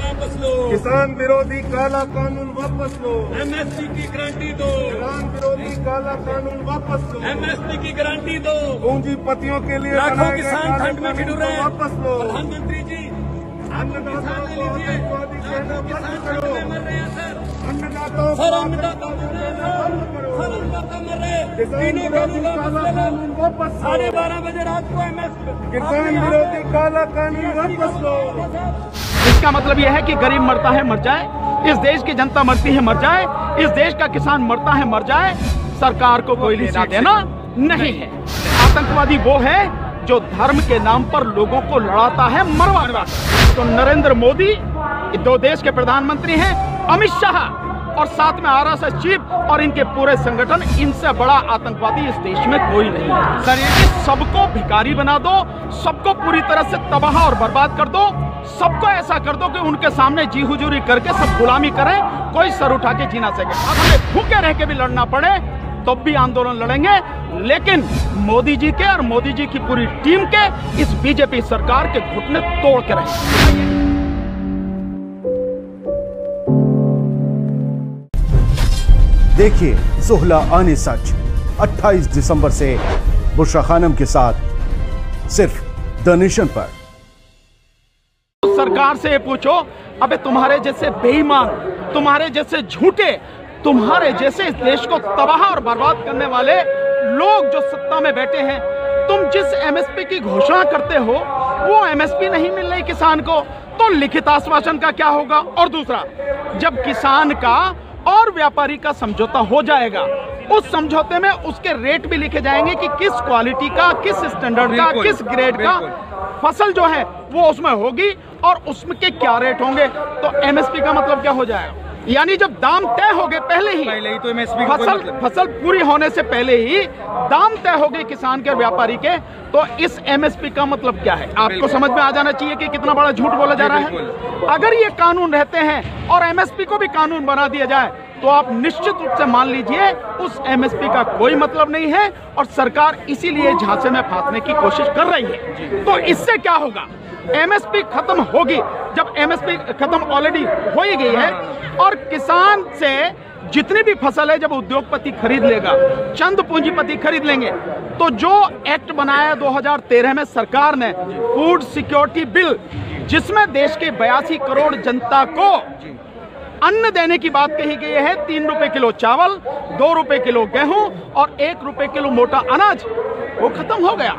वापस लो, किसान विरोधी काला कानून वापस लो, एमएसपी की गारंटी दो, किसान विरोधी काला कानून वापस लो, एमएसपी की गारंटी दो, पूंजीपतियों के लिए लाखों किसान ठंड में भिड़ रहे हैं, वापस लो, प्रधानमंत्री जी अन्नदाताओं को आतंकवादी कहना बंद ठंड करो, में मर रहे हैं सर, अन्नदाताओं को अन्नदाता मर रहे हैं सर, अन्नदाता मर रहे हैं, किसान तीनों का विरोधी काला कानून वापस लो, 12:30 बजे रात को एमएसपी किसान विरोधी काला कानून वापस लो। इसका मतलब यह है कि गरीब मरता है मर जाए, इस देश की जनता मरती है मर जाए, इस देश का किसान मरता है मर जाए, सरकार को कोई लेना देना नहीं है। आतंकवादी वो है जो धर्म के नाम पर लोगों को लड़ाता है, मरवाता है। तो नरेंद्र मोदी दो देश के प्रधानमंत्री हैं, अमित शाह और साथ में आरएसएस चीफ और इनके पूरे संगठन, इनसे बड़ा आतंकवादी इस देश में कोई नहीं है। सर ये सबको भिखारी बना दो, सबको पूरी तरह से तबाह और बर्बाद कर दो, सबको ऐसा कर दो कि उनके सामने जी हुजूरी करके सब गुलामी करें, कोई सर उठा के जी ना सके। अब हमें भूखे रह के भी लड़ना पड़े तो भी आंदोलन लड़ेंगे, लेकिन मोदी जी के और मोदी जी की पूरी टीम के इस बीजेपी सरकार के घुटने तोड़ के रहेंगे। देखिए सुहला आने सच 28 दिसंबर से बुशरा खानम के साथ सिर्फ द नेशन पर। सरकार से ये पूछो, अबे तुम्हारे जैसे बेईमान, तुम्हारे जैसे झूठे, तुम्हारे जैसे इस देश को तबाह और बर्बाद करने वाले लोग जो सत्ता में बैठे हैं, तुम जिस एमएसपी की घोषणा करते हो वो एमएसपी नहीं मिल रही किसान को, तो लिखित आश्वासन का क्या होगा? और दूसरा, जब किसान का और व्यापारी का समझौता हो जाएगा, उस समझौते में उसके रेट भी लिखे जाएंगे कि किस क्वालिटी का, किस स्टैंडर्ड का, किस ग्रेड का फसल जो है वो उसमें होगी और उसमें के क्या रेट होंगे। तो एमएसपी का मतलब क्या हो जाएगा? यानी जब दाम तय हो गए पहले ही तो एमएसपी फसल पूरी होने से पहले ही दाम तय हो गए किसान के और व्यापारी के, तो इस एमएसपी का मतलब क्या है? आपको समझ में आ जाना चाहिए कि कितना बड़ा झूठ बोला जा रहा है। अगर ये कानून रहते हैं और एमएसपी को भी कानून बना दिया जाए तो आप निश्चित रूप से मान लीजिए उस एमएसपी का कोई मतलब नहीं है और सरकार इसीलिए झांसे में फांसने की कोशिश कर रही है। तो इससे क्या होगा? एमएसपी खत्म होगी। जब एमएसपी खत्म ऑलरेडी हो ही गई है और किसान से जितनी भी फसल है जब उद्योगपति खरीद लेगा, चंद पूंजीपति खरीद लेंगे, तो जो एक्ट बनाया 2013 में सरकार ने, फूड सिक्योरिटी बिल, जिसमें देश के 82 करोड़ जनता को अन्न देने की बात कही गई है, 3 रुपए किलो चावल, 2 रुपए किलो गेहूं और 1 रुपए किलो मोटा अनाज, वो खत्म हो गया।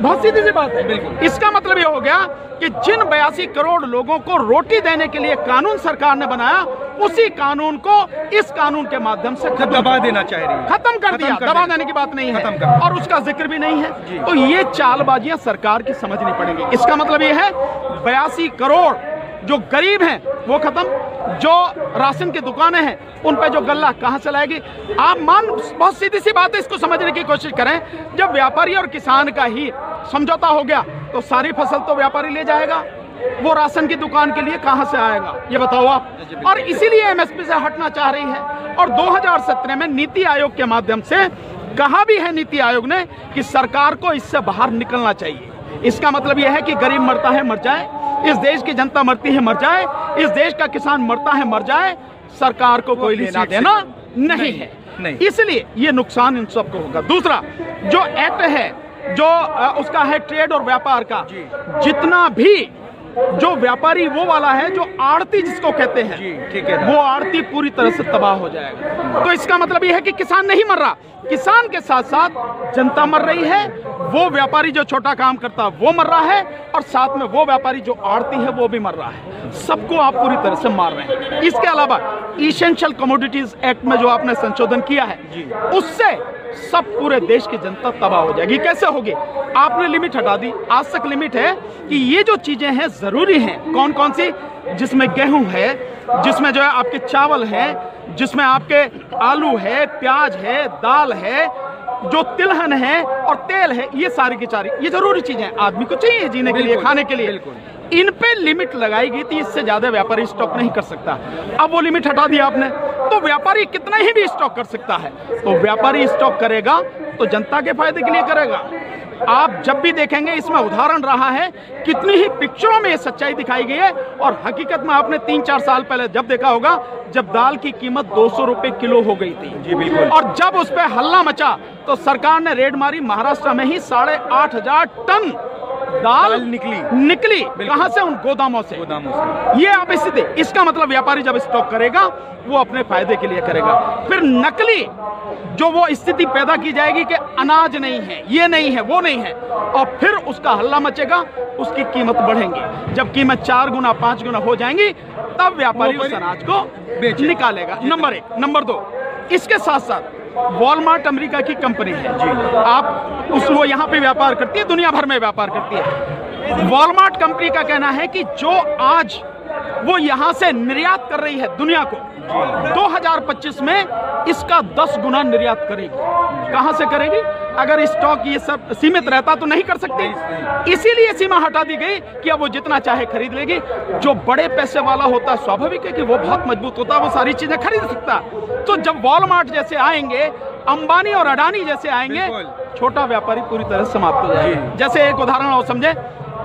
बहुत सीधी सी बात है। इसका मतलब ये हो गया कि जिन 82 करोड़ लोगों को रोटी देने के लिए कानून सरकार ने बनाया, उसी कानून को इस कानून के माध्यम से दबा देना चाह रही है। खत्म कर दिया। दबा देने की बात नहीं है और उसका जिक्र भी नहीं है। तो ये चालबाजियां सरकार की समझनी पड़ेंगी। इसका मतलब ये है 82 करोड़ जो गरीब हैं वो खत्म, जो राशन की दुकानें हैं उन पे जो गल्ला कहां से लाएगी? आप बहुत सीधी सी बात है, इसको समझने की कोशिश करें। जब व्यापारी और किसान का ही समझौता हो गया तो सारी फसल तो व्यापारी ले जाएगा, वो राशन की दुकान के लिए कहां से आएगा ये बताओ आप? और इसीलिए एमएसपी से हटना चाह रही है। और 2017 में नीति आयोग के माध्यम से कहा भी है नीति आयोग ने कि सरकार को इससे बाहर निकलना चाहिए। इसका मतलब यह है कि गरीब मरता है मर जाए, इस देश की जनता मरती है मर जाए, इस देश का किसान मरता है मर जाए, सरकार को कोई लेना देना नहीं है। इसलिए ये नुकसान इन सबको होगा। दूसरा, जो एक्ट है जो उसका है ट्रेड और व्यापार का, जितना भी जो व्यापारी वो वाला है, जो आड़ती जिसको कहते हैं, ठीक है, वो आड़ती पूरी तरह से तबाह हो जाएगा। तो इसका मतलब ये है कि किसान नहीं मर रहा, किसान के साथ साथ जनता मर रही है। वो व्यापारी जो छोटा काम करता है वो मर रहा है और साथ में वो व्यापारी जो आड़ती है वो भी मर रहा है। सबको आप पूरी तरह से मार रहे हैं। इसके अलावा इसेंशियल कमोडिटीज एक्ट में जो आपने संशोधन किया है, उससे सब पूरे देश की जनता तबाह हो जाएगी। कैसे होगी? आपने लिमिट हटा दी। आज तक लिमिट है कि ये जो चीजें हैं जरूरी हैं। कौन कौन सी? जिसमें गेहूं है, जिसमें जो है आपके चावल है, जिसमें आपके आलू है, प्याज है, दाल है, जो तिलहन है और तेल है, ये सारी की सारी ये जरूरी चीजें आदमी को चाहिए जीने के लिए, खाने के लिए। इन पे लिमिट लगाई गई थी, इससे ज्यादा व्यापारी स्टॉक नहीं कर सकता। अब वो लिमिट हटा दिया आपने, तो व्यापारी कितना ही भी स्टॉक कर सकता है। तो व्यापारी स्टॉक करेगा तो जनता के फायदे के लिए करेगा। आप जब भी देखेंगे इसमें उदाहरण रहा है, कितनी ही पिक्चरों में ये सच्चाई दिखाई गई है। और हकीकत में आपने 3-4 साल पहले जब देखा होगा, जब दाल की कीमत 200 रुपए किलो हो गई थी जी बिल्कुल, और जब उस पर हल्ला मचा तो सरकार ने रेड मारी, महाराष्ट्र में ही 8,500 टन दाल निकली कहां से? उन गोदामों से। ये आप स्थिति, इसका मतलब व्यापारी जब स्टॉक करेगा वो अपने फायदे के लिए करेगा। फिर नकली जो वो स्थिति पैदा की जाएगी कि अनाज नहीं है, ये नहीं है, वो नहीं है, और फिर उसका हल्ला मचेगा, उसकी कीमत बढ़ेंगी। जब कीमत 4 गुना 5 गुना हो जाएंगी तब व्यापारी उस अनाज को निकालेगा। नंबर 1। नंबर 2, इसके साथ साथ वॉलमार्ट अमेरिका की कंपनी है जी, आप वो यहाँ पे व्यापार करती है, दुनिया भर में व्यापार करती है। वॉलमार्ट कंपनी का कहना है कि जो आज वो यहाँ से निर्यात कर रही है दुनिया को, 2025 में इसका 10 गुना निर्यात करेगी। कहां से करेगी? अगर स्टॉक ये सब सीमित रहता तो नहीं कर सकती, इसीलिए सीमा हटा दी गई कि अब वो जितना चाहे खरीद लेगी। जो बड़े पैसे वाला होता है, स्वाभाविक है कि वो बहुत मजबूत होता है, वो सारी चीजें खरीद सकता। तो जब वॉलमार्ट जैसे आएंगे, अंबानी और अडानी जैसे आएंगे, छोटा व्यापारी पूरी तरह समाप्त हो जाएगा। जैसे एक उदाहरण और समझे,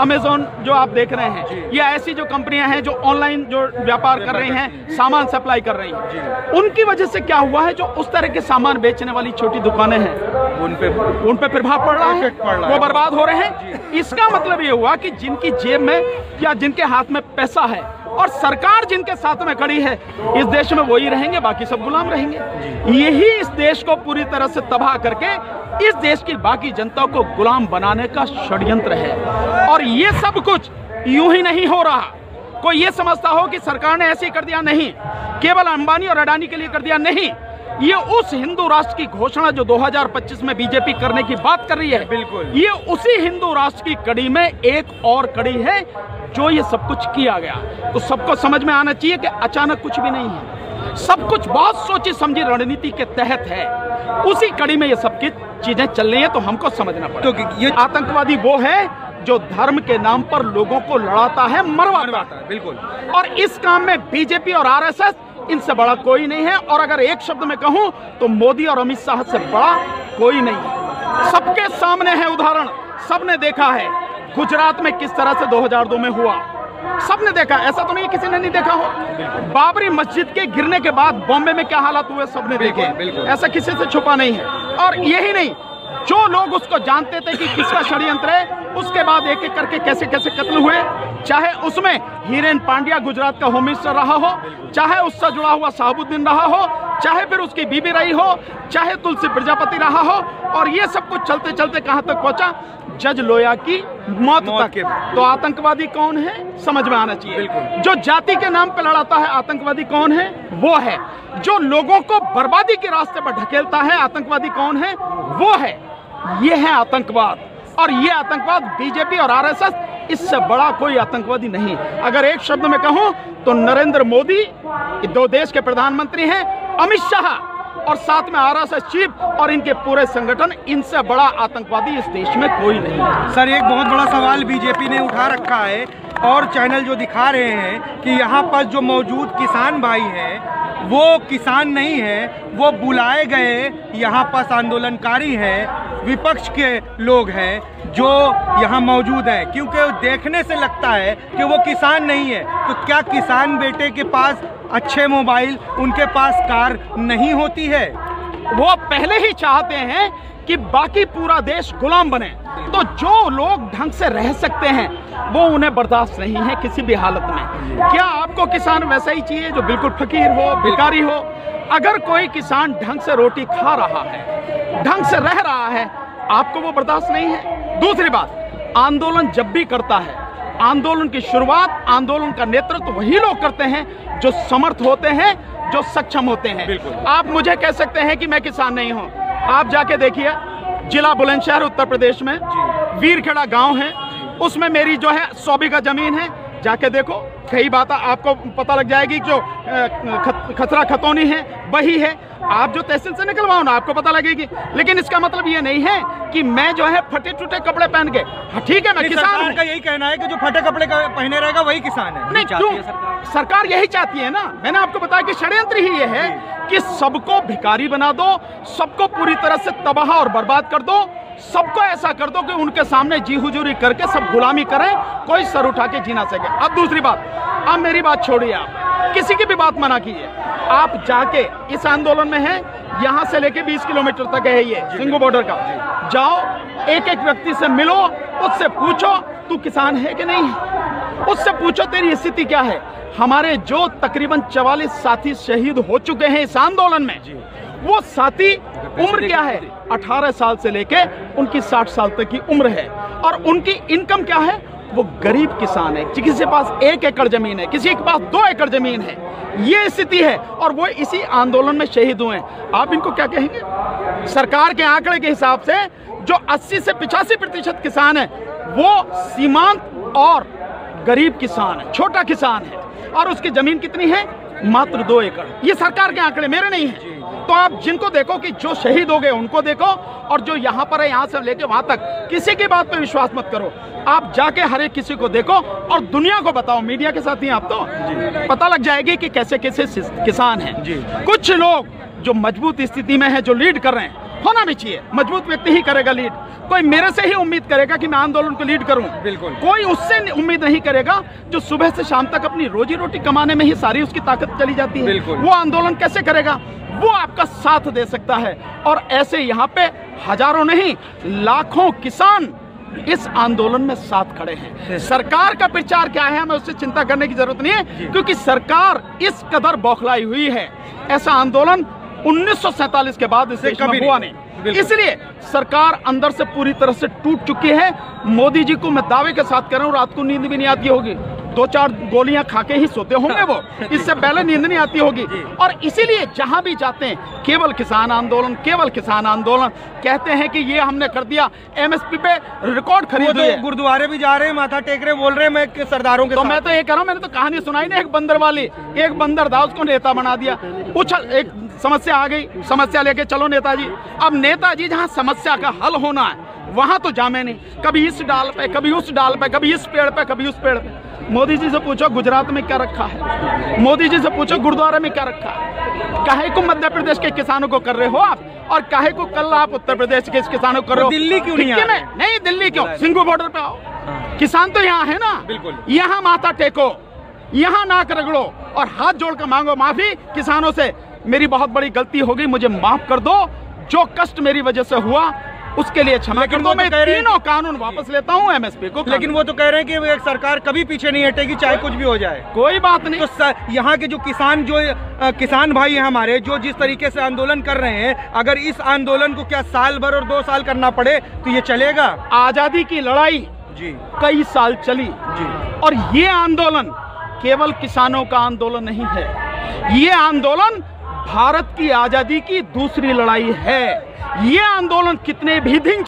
अमेज़न जो आप देख रहे हैं, या ऐसी जो कंपनियां हैं जो ऑनलाइन जो व्यापार कर रही हैं, सामान सप्लाई कर रही हैं, उनकी वजह से क्या हुआ है, जो उस तरह के सामान बेचने वाली छोटी दुकानें हैं उन पे प्रभाव पड़ रहा है, वो बर्बाद हो रहे हैं। इसका मतलब ये हुआ कि जिनकी जेब में या जिनके हाथ में पैसा है और सरकार जिनके साथ में खड़ी है, इस देश में वही रहेंगे, बाकी सब गुलाम रहेंगे। यही इस देश को पूरी तरह से तबाह करके इस देश की बाकी जनता को गुलाम बनाने का षड्यंत्र है। और ये सब कुछ यूं ही नहीं हो रहा। कोई ये समझता हो कि सरकार ने ऐसे कर दिया, नहीं, केवल अंबानी और अडानी के लिए कर दिया, नहीं, ये उस हिंदू राष्ट्र की घोषणा जो 2025 में बीजेपी करने की बात कर रही है, बिल्कुल ये उसी हिंदू राष्ट्र की कड़ी में एक और कड़ी है जो ये सब कुछ किया गया। तो सबको समझ में आना चाहिए कि अचानक कुछ भी नहीं है, सब कुछ बहुत सोची समझी रणनीति के तहत है। उसी कड़ी में ये सब की चीजें चल रही है, तो हमको समझना पड़ेगा। तो ये आतंकवादी वो है जो धर्म के नाम पर लोगों को लड़ाता है, मरवाता है। बिल्कुल। और इस काम में बीजेपी और आरएसएस इनसे बड़ा कोई नहीं है। और अगर एक शब्द में कहूं तो मोदी और अमित शाह से बड़ा कोई नहीं है। सबके सामने है उदाहरण, सबने देखा है गुजरात में किस तरह से 2002 में हुआ, सबने देखा। ऐसा तो नहीं किसी ने नहीं देखा हो। बाबरी मस्जिद के गिरने के बाद बॉम्बे में क्या हालात हुए, सबने देखे। ऐसा किसी से छुपा नहीं है। और यही नहीं, जो लोग उसको जानते थे कि किसका षड्यंत्र है, उसके बाद एक एक करके कैसे कैसे कत्ल हुए, चाहे उसमें हीरेन पांड्या गुजरात का होम मिनिस्टर रहा हो, चाहे उससे जुड़ा हुआ शहाबुद्दीन रहा हो, चाहे फिर उसकी बीबी रही हो, चाहे तुलसी प्रजापति रहा हो। और ये सब कुछ चलते चलते कहां तक पहुंचा, जज लोया की मौत तक। तो आतंकवादी कौन है, समझ में आना चाहिए। जो जाति के नाम पर लड़ाता है, आतंकवादी कौन है, वो है। जो लोगों को बर्बादी के रास्ते पर ढकेलता है, आतंकवादी कौन है, वो है। ये है आतंकवाद। और ये आतंकवाद बीजेपी और आरएसएस, इससे बड़ा कोई आतंकवादी नहीं। अगर एक शब्द में कहूं तो नरेंद्र मोदी दो देश के प्रधानमंत्री हैं, अमित शाह और साथ में आरएसएस चीफ और इनके पूरे संगठन, इनसे बड़ा आतंकवादी इस देश में कोई नहीं है। सर, एक बहुत बड़ा सवाल बीजेपी ने उठा रखा है और चैनल जो दिखा रहे हैं कि यहाँ पर जो मौजूद किसान भाई हैं वो किसान नहीं है, वो बुलाए गए यहाँ पर आंदोलनकारी हैं, विपक्ष के लोग हैं जो यहाँ मौजूद हैं। क्योंकि देखने से लगता है कि वो किसान नहीं है। तो क्या किसान बेटे के पास अच्छे मोबाइल, उनके पास कार नहीं होती है? वो पहले ही चाहते हैं कि बाकी पूरा देश गुलाम बने। तो जो लोग ढंग से रह सकते हैं वो उन्हें बर्दाश्त नहीं है किसी भी हालत में। क्या आपको किसान वैसा ही चाहिए जो बिल्कुल फकीर हो, भिखारी हो? अगर कोई किसान ढंग से रोटी खा रहा है, ढंग से रह रहा है, आपको वो बर्दाश्त नहीं है। दूसरी बात, आंदोलन जब भी करता है, आंदोलन की शुरुआत, आंदोलन का नेतृत्व वही लोग करते हैं जो समर्थ होते हैं, जो सक्षम होते हैं। आप मुझे कह सकते हैं कि मैं किसान नहीं हूं। आप जाके देखिए, जिला बुलंदशहर उत्तर प्रदेश में वीरखेड़ा गांव है, उसमें मेरी जो है 100 बीघा जमीन है। जाके देखो, कई बात आपको पता लग जाएगी। जो खसरा खतौनी है वही है, आप जो तहसील से निकलवाओ ना आपको पता लगेगी। लेकिन इसका मतलब ये नहीं है कि मैं जो है फटे टूटे कपड़े पहन के, ठीक है मैं किसान हूं। का यही कहना है कि जो फटे कपड़े पहने रहेगा वही किसान है। नहीं, क्यों? सरकार यही चाहती है ना। मैंने आपको बताया कि षड्यंत्र ही ये है कि सबको भिखारी बना दो, सबको पूरी तरह से तबाह और बर्बाद कर दो, सबको ऐसा कर दो कि उनके सामने जी हुजूरी करके सब गुलामी करें, कोई सर उठा के जी ना सके। अब दूसरी बात, अब मेरी बात छोड़िए, आप किसी की भी बात मना कीजिए। आप जाके इस आंदोलन में हैं, यहाँ से लेके 20 किलोमीटर तक है ये सिंगू बॉर्डर का, जाओ एक एक व्यक्ति से मिलो, उससे पूछो तू किसान है कि नहीं है, उससे पूछो तेरी स्थिति क्या है। हमारे जो तकरीबन 44 साथी शहीद हो चुके हैं इस आंदोलन में, वो साथी उम्र क्या है, 18 साल से लेके उनकी 60 साल तक की उम्र है, और उनकी इनकम क्या है, वो गरीब किसान है। किसी के पास 1 एकड़ जमीन है, किसी के पास 2 एकड़ जमीन है, ये स्थिति है, और वो इसी आंदोलन में शहीद हुए हैं। आप इनको क्या कहेंगे? सरकार के आंकड़े के हिसाब से जो 80 से 85% किसान है वो सीमांत और गरीब किसान है, छोटा किसान है, और उसकी जमीन कितनी है, मात्र 2 एकड़। ये सरकार के आंकड़े, मेरे नहीं है। तो आप जिनको देखो कि जो शहीद हो गए उनको देखो, और जो यहाँ पर है यहाँ से लेके वहां तक, किसी की बात पे विश्वास मत करो। आप जाके हर एक किसी को देखो और दुनिया को बताओ, मीडिया के साथ ही आप तो पता लग जाएगी कि कैसे कैसे किसान हैं। कुछ लोग जो मजबूत स्थिति में है, जो लीड कर रहे हैं, होना भी चाहिए, मजबूत व्यक्ति ही करेगा लीड। कोई मेरे से ही उम्मीद करेगा कि मैं आंदोलन को लीड करूं, बिल्कुल कोई उससे उम्मीद नहीं करेगा जो सुबह से शाम तक अपनी रोजी रोटी कमाने में ही सारी उसकी ताकत चली जाती है। वो आंदोलन कैसे करेगा? वो आपका साथ दे सकता है। और ऐसे यहाँ पे हजारों नहीं, लाखों किसान इस आंदोलन में साथ खड़े हैं। सरकार का प्रचार क्या है, हमें उससे चिंता करने की जरूरत नहीं है, क्योंकि सरकार इस कदर बौखलाई हुई है। ऐसा आंदोलन 1947 के बाद इस देश में हुआ नहीं, इसलिए सरकार अंदर से पूरी तरह से टूट चुकी है। मोदी जी को मैं दावे के साथ कह रहा हूँ, रात को नींद भी नहीं आती होगी, 2-4 गोलियां खा के ही सोते होंगे वो, इससे पहले नींद नहीं आती होगी। और इसीलिए जहां भी जाते हैं केवल किसान आंदोलन, केवल किसान आंदोलन कहते हैं कि ये हमने कर दिया, एमएसपी पे रिकॉर्ड खरीद लिया। तो गुरुद्वारे भी जा रहे हैं, माथा टेक रहे, बोल रहे हैं मैं सरदारों के तो मैं तो ये कह रहा हूँ, मैंने तो कहानी सुनाई ना एक बंदर वाली, एक बंदर था, उसको नेता बना दिया। उछल, एक समस्या आ गई, समस्या लेके चलो नेताजी। अब नेताजी जहाँ समस्या का हल होना है वहां तो जामे नहीं, कभी इस डाल पे, कभी उस डाल पे, कभी इस पेड़ पे, कभी उस पेड़ पे। मोदी जी से पूछो गुजरात में क्या रखा है, मोदी जी से पूछो गुरुद्वारा में क्या रखा है। काहे को मध्य प्रदेश के किसानों को कर रहे हो आप, और काहे को कल आप उत्तर प्रदेश के किसानों को कर रहे हो? दिल्ली क्यों नहीं? नहीं दिल्ली क्यों, सिंगू बॉर्डर पे आओ, किसान तो यहाँ है ना, बिल्कुल यहाँ माथा टेको, यहाँ नाक रगड़ो और हाथ जोड़ कर मांगो माफी किसानों से। मेरी बहुत बड़ी गलती हो गई, मुझे माफ कर दो, जो कष्ट मेरी वजह से हुआ उसके लिए क्षमा कर दो। मैं तीनों कानून वापस लेता हूँ एमएसपी को। लेकिन वो तो कह रहे हैं कि सरकार कभी पीछे नहीं हटेगी, चाहे कुछ भी हो जाए। कोई बात नहीं। तो यहाँ के जो किसान भाई हैं हमारे, जो जिस तरीके से आंदोलन कर रहे हैं, अगर इस आंदोलन को क्या साल भर और 2 साल करना पड़े तो ये चलेगा? आजादी की लड़ाई जी कई साल चली जी, और ये आंदोलन केवल किसानों का आंदोलन नहीं है, ये आंदोलन भारत की आजादी की दूसरी लड़ाई है। ये आंदोलन कितने भी दिन